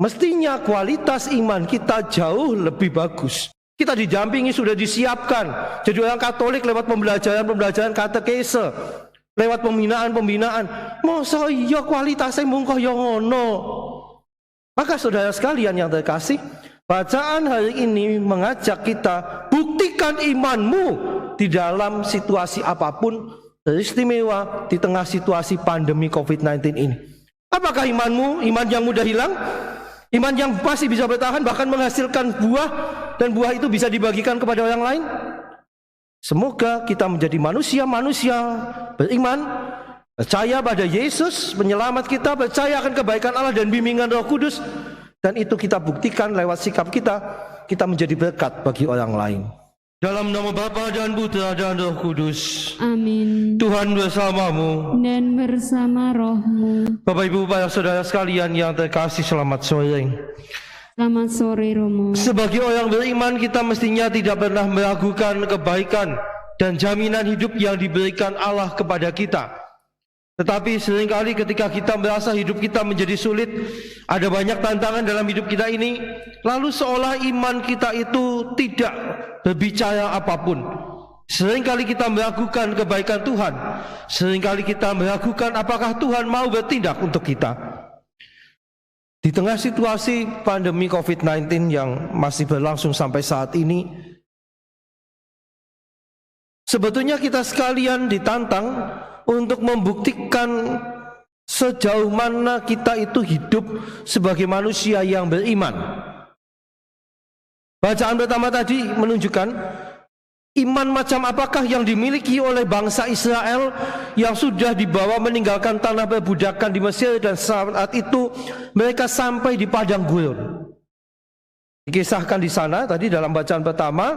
mestinya kualitas iman kita jauh lebih bagus. Kita didampingi, sudah disiapkan jadi orang Katolik lewat pembelajaran katekese, lewat pembinaan. Masa iya kualitasnya mung kaya ngono. Maka saudara sekalian yang terkasih, bacaan hari ini mengajak kita buktikan imanmu di dalam situasi apapun, teristimewa di tengah situasi pandemi COVID-19 ini. Apakah imanmu iman yang mudah hilang? Iman yang pasti bisa bertahan bahkan menghasilkan buah, dan buah itu bisa dibagikan kepada orang lain? Semoga kita menjadi manusia-manusia beriman, percaya pada Yesus penyelamat kita, percaya akan kebaikan Allah dan bimbingan Roh Kudus, dan itu kita buktikan lewat sikap kita menjadi berkat bagi orang lain. Dalam nama Bapa dan Putra dan Roh Kudus. Amin. Tuhan bersamamu Dan bersama rohmu. Bapak Ibu para saudara sekalian yang terkasih, selamat sore. Selamat sore Romo. Sebagai orang beriman, kita mestinya tidak pernah meragukan kebaikan dan jaminan hidup yang diberikan Allah kepada kita. Tetapi seringkali ketika kita merasa hidup kita menjadi sulit, ada banyak tantangan dalam hidup kita ini, lalu seolah iman kita itu tidak berbicara apapun. Seringkali kita meragukan kebaikan Tuhan. Seringkali kita meragukan apakah Tuhan mau bertindak untuk kita. Di tengah situasi pandemi COVID-19 yang masih berlangsung sampai saat ini, sebetulnya kita sekalian ditantang untuk membuktikan sejauh mana kita itu hidup sebagai manusia yang beriman. Bacaan pertama tadi menunjukkan iman macam apakah yang dimiliki oleh bangsa Israel yang sudah dibawa meninggalkan tanah perbudakan di Mesir, dan saat itu mereka sampai di padang gurun. Dikisahkan di sana tadi dalam bacaan pertama,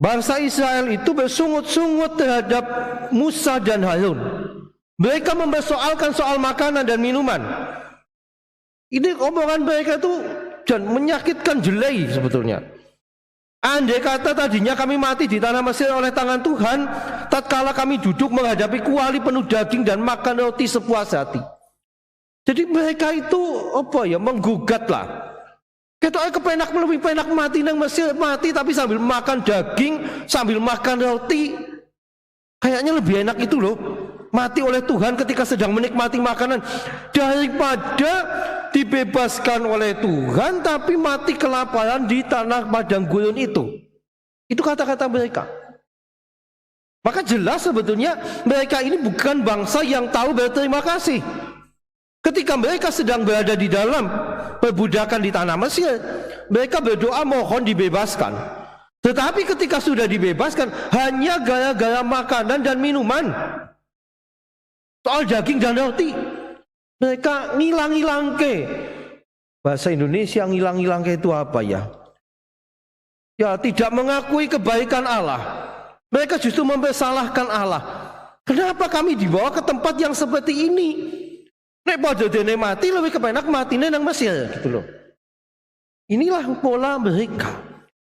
bangsa Israel itu bersungut-sungut terhadap Musa dan Harun. Mereka mempersoalkan soal makanan dan minuman. Ini omongan mereka itu dan menyakitkan jelai sebetulnya. Andai kata tadinya kami mati di tanah Mesir oleh tangan Tuhan, tatkala kami duduk menghadapi kuali penuh daging dan makan roti sepuas hati. Jadi mereka itu menggugat lah. Ketoknya kepenak lebih penak mati nang Mesir, mati tapi sambil makan daging, sambil makan roti. Kayaknya lebih enak itu loh, mati oleh Tuhan ketika sedang menikmati makanan, daripada dibebaskan oleh Tuhan tapi mati kelaparan di tanah padang gurun itu. Itu kata-kata mereka. Maka jelas sebetulnya mereka ini bukan bangsa yang tahu berterima kasih. Ketika mereka sedang berada di dalam perbudakan di tanah Mesir, mereka berdoa mohon dibebaskan. Tetapi ketika sudah dibebaskan, hanya gara-gara makanan dan minuman, soal daging dan roti, mereka ngilang-ngilangke. Bahasa Indonesia ngilang-ngilangke itu apa ya? Ya, tidak mengakui kebaikan Allah. Mereka justru mempersalahkan Allah. Kenapa kami dibawa ke tempat yang seperti ini? Nek padha dene mati lebih kepenak matine nang Mesir gitu loh. Inilah pola mereka.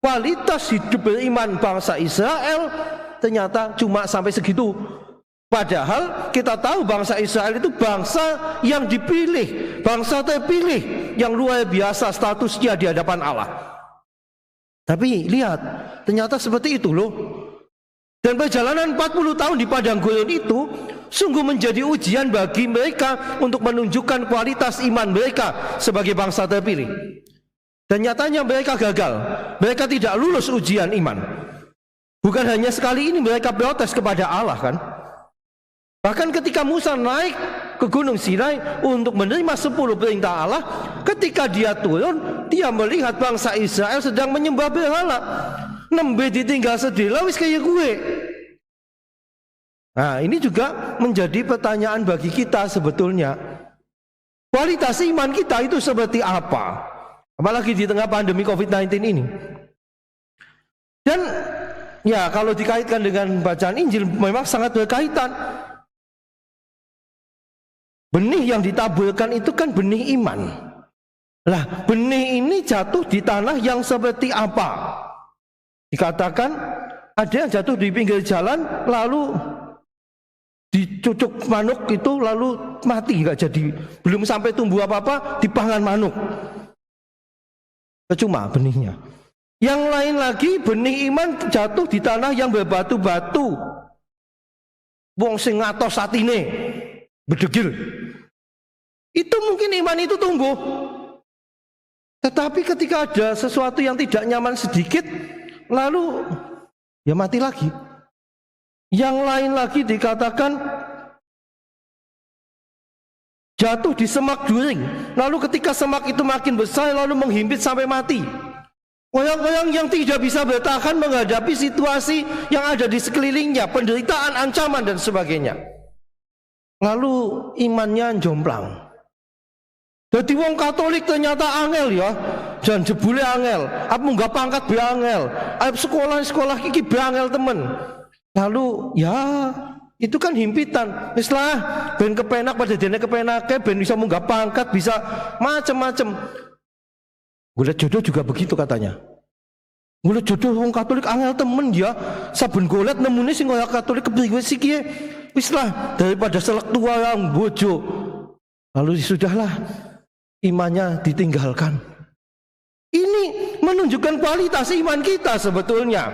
Kualitas hidup beriman bangsa Israel ternyata cuma sampai segitu. Padahal kita tahu bangsa Israel itu bangsa yang dipilih, bangsa terpilih yang luar biasa statusnya di hadapan Allah. Tapi lihat, ternyata seperti itu loh. Dan perjalanan 40 tahun di padang gurun itu sungguh menjadi ujian bagi mereka untuk menunjukkan kualitas iman mereka sebagai bangsa terpilih. Dan nyatanya mereka gagal. Mereka tidak lulus ujian iman. Bukan hanya sekali ini mereka protes kepada Allah kan. Bahkan ketika Musa naik ke Gunung Sinai untuk menerima 10 perintah Allah, ketika dia turun, dia melihat bangsa Israel sedang menyembah berhala. Nembe ditinggal sedela wis kayak gue. Nah, ini juga menjadi pertanyaan bagi kita sebetulnya. Kualitas iman kita itu seperti apa? Apalagi di tengah pandemi COVID-19 ini. Dan ya kalau dikaitkan dengan bacaan Injil memang sangat berkaitan. Benih yang ditaburkan itu kan benih iman. Lah, benih ini jatuh di tanah yang seperti apa? Dikatakan ada yang jatuh di pinggir jalan lalu dicucuk manuk itu lalu mati, nggak jadi, belum sampai tumbuh apa-apa dipangan manuk. percuma benihnya. Yang lain lagi benih iman jatuh di tanah yang berbatu-batu. Wong sing ngatos atine bedegil. Itu mungkin iman itu tumbuh. Tetapi ketika ada sesuatu yang tidak nyaman sedikit, lalu ya mati lagi. Yang lain lagi dikatakan jatuh di semak during. Lalu ketika semak itu makin besar, lalu menghimpit sampai mati. Orang-orang yang tidak bisa bertahan menghadapi situasi yang ada di sekelilingnya, penderitaan, ancaman dan sebagainya. Lalu imannya jomplang. Jadi wong Katolik ternyata angel ya, dan jebule angel. Apa nggak pangkat be angel, sekolah iki be angel temen. Lalu ya itu kan himpitan. Mislah ben kepenak pada dene kepenake, ben bisa munggah pangkat, bisa macam-macam. Golek jodoh juga begitu katanya. Golek jodoh wong Katolik angel temen ya. Saben golek nemune sing kaya Katolik kepriwe sih kiye. Wis lah daripada selek tua yang bojo. Lalu sudahlah imannya ditinggalkan. Ini menunjukkan kualitas iman kita sebetulnya.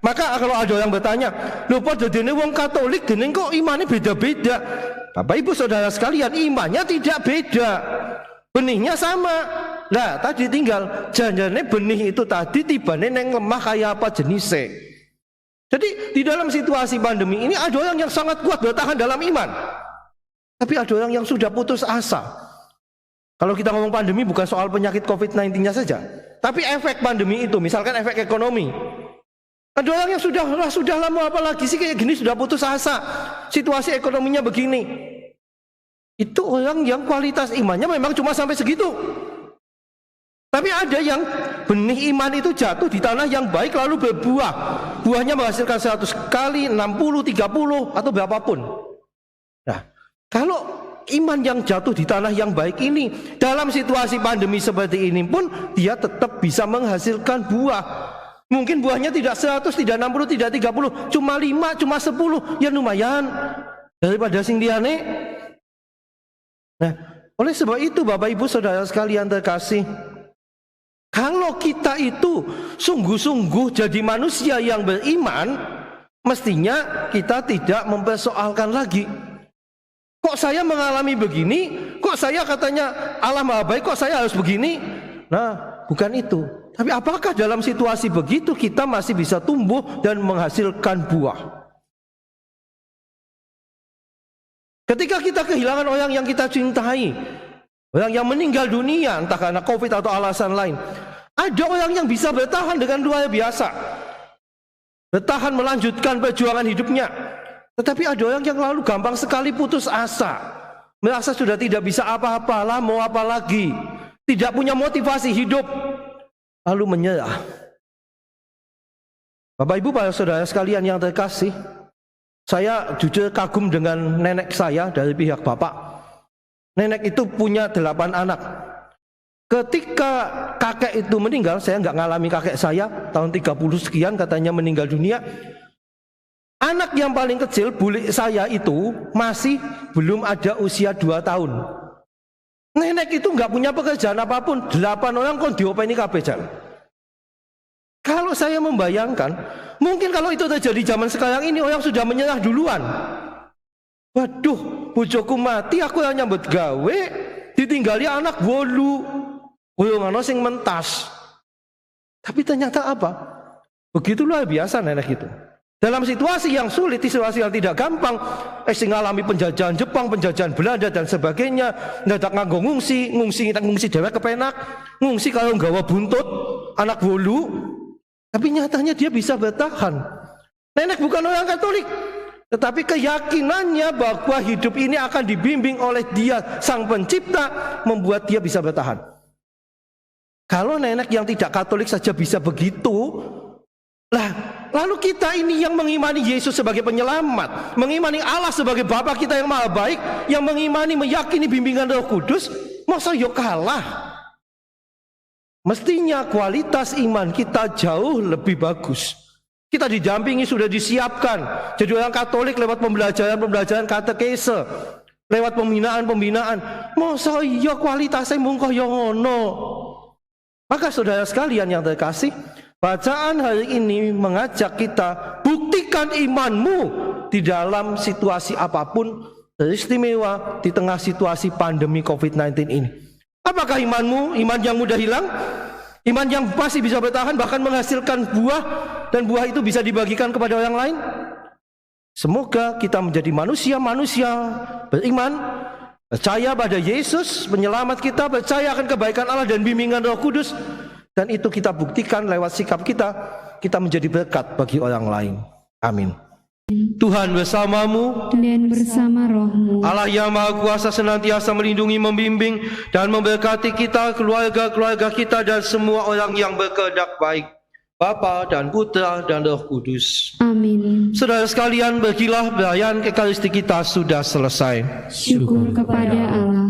Maka kalau ada yang bertanya, lho padha dene wong Katolik dene kok imannya beda-beda. Bapak Ibu Saudara sekalian, imannya tidak beda. Benihnya sama. Nah, tadi tinggal janjane benih itu tadi tibane neng lemah kayak apa jenisnya. Jadi di dalam situasi pandemi ini ada orang yang sangat kuat bertahan dalam iman. Tapi ada orang yang sudah putus asa. Kalau kita ngomong pandemi bukan soal penyakit COVID-19-nya saja, tapi efek pandemi itu, misalkan efek ekonomi. Ada orang yang sudah lama apalagi sih kayak gini sudah putus asa. Situasi ekonominya begini. Itu orang yang kualitas imannya memang cuma sampai segitu. Tapi ada yang benih iman itu jatuh di tanah yang baik lalu berbuah. Buahnya menghasilkan 100 kali, 60, 30 atau berapapun. Nah, kalau iman yang jatuh di tanah yang baik ini dalam situasi pandemi seperti ini pun dia tetap bisa menghasilkan buah. Mungkin buahnya tidak 100, tidak 60, tidak 30, cuma 5, cuma 10, ya lumayan daripada sing liyane. Nah, oleh sebab itu Bapak Ibu Saudara sekalian terkasih, kalau kita itu sungguh-sungguh jadi manusia yang beriman, mestinya kita tidak mempersoalkan lagi. Kok saya mengalami begini? Kok saya katanya Allah Maha Baik, kok saya harus begini? Nah, bukan itu. Tapi apakah dalam situasi begitu kita masih bisa tumbuh dan menghasilkan buah? Ketika kita kehilangan orang yang kita cintai, orang yang meninggal dunia, entah karena COVID atau alasan lain, ada orang yang bisa bertahan dengan luar biasa, bertahan melanjutkan perjuangan hidupnya. Tetapi ada orang yang lalu gampang sekali putus asa, merasa sudah tidak bisa apa-apalah, mau apa lagi, tidak punya motivasi hidup, lalu menyerah. Bapak Ibu para saudara sekalian yang terkasih, saya jujur kagum dengan nenek saya dari pihak bapak. Nenek itu punya 8 anak. Ketika kakek itu meninggal, saya nggak ngalami kakek saya, tahun 30 sekian katanya meninggal dunia. Anak yang paling kecil, bulik saya itu masih belum ada usia 2 tahun. Nenek itu nggak punya pekerjaan apapun, 8 orang kon diopeni kabeh jan. Kalau saya membayangkan, mungkin kalau itu terjadi zaman sekarang ini orang sudah menyerah duluan. Waduh, bojoku mati, aku yang nyambut gawe, ditinggali anak 8, ngono sing mentas. Tapi ternyata apa? Begitu luar biasa nenek itu. Dalam situasi yang sulit, situasi yang tidak gampang, sing ngalami penjajahan Jepang, penjajahan Belanda dan sebagainya, ndadak nganggo ngungsi dewek kepenak, ngungsi kalau nggawa buntut, anak 8. Tapi nyatanya dia bisa bertahan. Nenek bukan orang Katolik, tetapi keyakinannya bahwa hidup ini akan dibimbing oleh Dia Sang Pencipta membuat dia bisa bertahan. Kalau nenek yang tidak Katolik saja bisa begitu, lalu kita ini yang mengimani Yesus sebagai penyelamat, mengimani Allah sebagai Bapa kita yang Maha Baik, yang mengimani, meyakini bimbingan Roh Kudus, masa yo kalah? Mestinya kualitas iman kita jauh lebih bagus. Kita didampingi, sudah disiapkan jadi orang Katolik lewat pembelajaran katekese, lewat pembinaan. Masa iya kualitasnya mung kaya ngono? Maka saudara sekalian yang terkasih, bacaan hari ini mengajak kita buktikan imanmu di dalam situasi apapun, teristimewa di tengah situasi pandemi COVID-19 ini. Apakah imanmu iman yang mudah hilang? Iman yang masih bisa bertahan bahkan menghasilkan buah, dan buah itu bisa dibagikan kepada orang lain? Semoga kita menjadi manusia-manusia beriman, percaya pada Yesus penyelamat kita, percaya akan kebaikan Allah dan bimbingan Roh Kudus, dan itu kita buktikan lewat sikap kita, kita menjadi berkat bagi orang lain. Amin. Tuhan bersamamu Dan bersama rohmu. Allah yang Maha Kuasa senantiasa melindungi, membimbing, dan memberkati kita, keluarga-keluarga kita, dan semua orang yang berkehendak baik, Bapa dan Putra dan Roh Kudus. Amin. Saudara sekalian, pergilah, perayaan Ekaristi kita sudah selesai. Syukur kepada Allah.